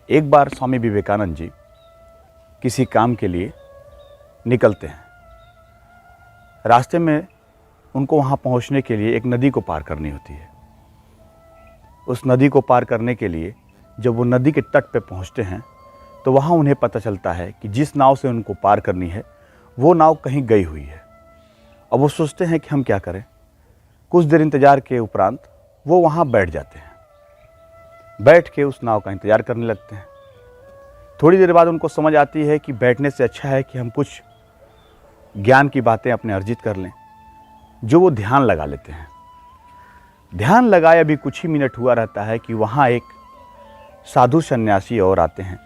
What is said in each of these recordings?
एक बार स्वामी विवेकानंद जी किसी काम के लिए निकलते हैं। रास्ते में उनको वहाँ पहुँचने के लिए एक नदी को पार करनी होती है। उस नदी को पार करने के लिए जब वो नदी के तट पे पहुँचते हैं तो वहाँ उन्हें पता चलता है कि जिस नाव से उनको पार करनी है वो नाव कहीं गई हुई है। अब वो सोचते हैं कि हम क्या करें। कुछ देर इंतज़ार के उपरांत वो वहाँ बैठ जाते हैं। बैठ के उस नाव का इंतज़ार करने लगते हैं। थोड़ी देर बाद उनको समझ आती है कि बैठने से अच्छा है कि हम कुछ ज्ञान की बातें अपने अर्जित कर लें, जो वो ध्यान लगा लेते हैं। ध्यान लगाए अभी कुछ ही मिनट हुआ रहता है कि वहाँ एक साधु सन्यासी और आते हैं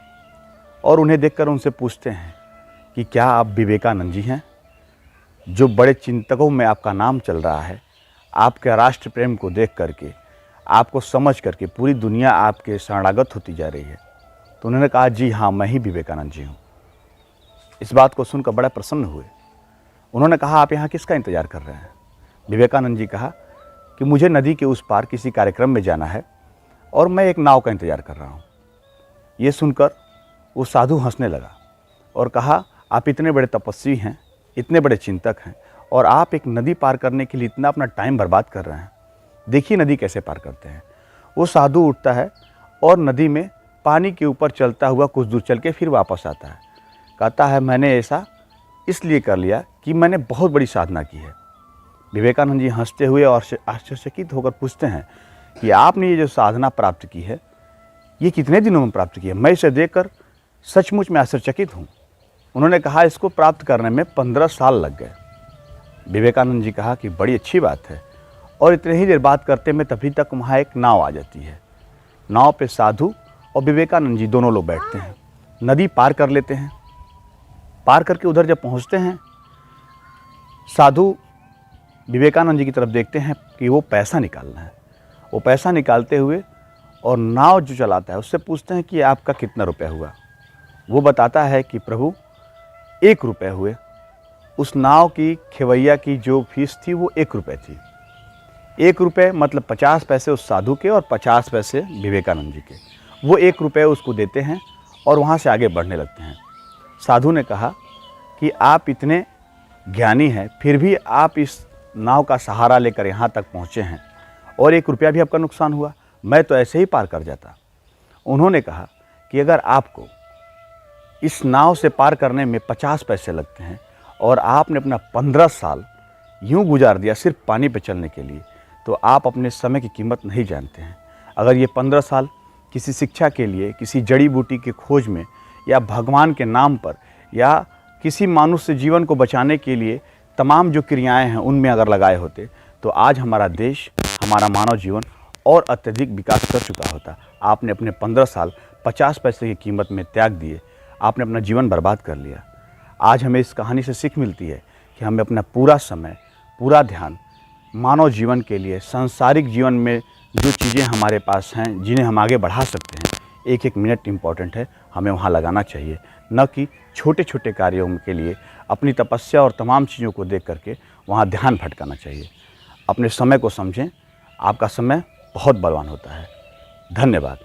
और उन्हें देखकर उनसे पूछते हैं कि क्या आप विवेकानंद जी हैं, जो बड़े चिंतकों में आपका नाम चल रहा है। आपके राष्ट्र प्रेम को देख करके, आपको समझ करके पूरी दुनिया आपके शरणागत होती जा रही है। तो उन्होंने कहा, जी हाँ, मैं ही विवेकानंद जी हूँ। इस बात को सुनकर बड़ा प्रसन्न हुए। उन्होंने कहा, आप यहाँ किसका इंतज़ार कर रहे हैं। विवेकानंद जी कहा कि मुझे नदी के उस पार किसी कार्यक्रम में जाना है और मैं एक नाव का इंतज़ार कर रहा हूँ। ये सुनकर वो साधु हंसने लगा और कहा, आप इतने बड़े तपस्वी हैं, इतने बड़े चिंतक हैं और आप एक नदी पार करने के लिए इतना अपना टाइम बर्बाद कर रहे हैं। देखिए नदी कैसे पार करते हैं। वो साधु उठता है और नदी में पानी के ऊपर चलता हुआ कुछ दूर चल के फिर वापस आता है। कहता है, मैंने ऐसा इसलिए कर लिया कि मैंने बहुत बड़ी साधना की है। विवेकानंद जी हंसते हुए और आश्चर्यचकित होकर पूछते हैं कि आपने ये जो साधना प्राप्त की है, ये कितने दिनों में प्राप्त की है। मैं इसे देखकर सचमुच में आश्चर्यचकित हूँ। उन्होंने कहा, इसको प्राप्त करने में 15 साल लग गए। विवेकानंद जी कहा कि बड़ी अच्छी बात है। और इतने ही देर बात करते में तभी तक वहाँ एक नाव आ जाती है। नाव पे साधु और विवेकानंद जी दोनों लोग बैठते हैं। नदी पार कर लेते हैं। पार करके उधर जब पहुँचते हैं, साधु विवेकानंद जी की तरफ देखते हैं कि वो पैसा निकालना है। वो पैसा निकालते हुए और नाव जो चलाता है उससे पूछते हैं कि आपका कितना रुपया हुआ। वो बताता है कि प्रभु 1 रुपये हुए। उस नाव की खेवैया की जो फीस थी वो 1 रुपये थी। 1 रुपये मतलब 50 पैसे उस साधु के और 50 पैसे विवेकानंद जी के। वो 1 रुपये उसको देते हैं और वहाँ से आगे बढ़ने लगते हैं। साधु ने कहा कि आप इतने ज्ञानी हैं, फिर भी आप इस नाव का सहारा लेकर यहाँ तक पहुँचे हैं और 1 रुपया भी आपका नुकसान हुआ। मैं तो ऐसे ही पार कर जाता। उन्होंने कहा कि अगर आपको इस नाव से पार करने में 50 पैसे लगते हैं और आपने अपना 15 साल यूँ गुजार दिया सिर्फ पानी पे चलने के लिए, तो आप अपने समय की कीमत नहीं जानते हैं। अगर ये 15 साल किसी शिक्षा के लिए, किसी जड़ी बूटी की खोज में, या भगवान के नाम पर, या किसी मनुष्य जीवन को बचाने के लिए तमाम जो क्रियाएं हैं उनमें अगर लगाए होते, तो आज हमारा देश, हमारा मानव जीवन और अत्यधिक विकास कर चुका होता। आपने अपने 15 साल 50 पैसे की कीमत में त्याग दिए। आपने अपना जीवन बर्बाद कर लिया। आज हमें इस कहानी से सीख मिलती है कि हमें अपना पूरा समय, पूरा ध्यान मानव जीवन के लिए, सांसारिक जीवन में जो चीज़ें हमारे पास हैं, जिन्हें हम आगे बढ़ा सकते हैं, एक एक मिनट इम्पॉर्टेंट है, हमें वहाँ लगाना चाहिए। न कि छोटे छोटे कार्यों के लिए अपनी तपस्या और तमाम चीज़ों को देख करके वहाँ ध्यान भटकाना चाहिए। अपने समय को समझें। आपका समय बहुत बलवान होता है। धन्यवाद।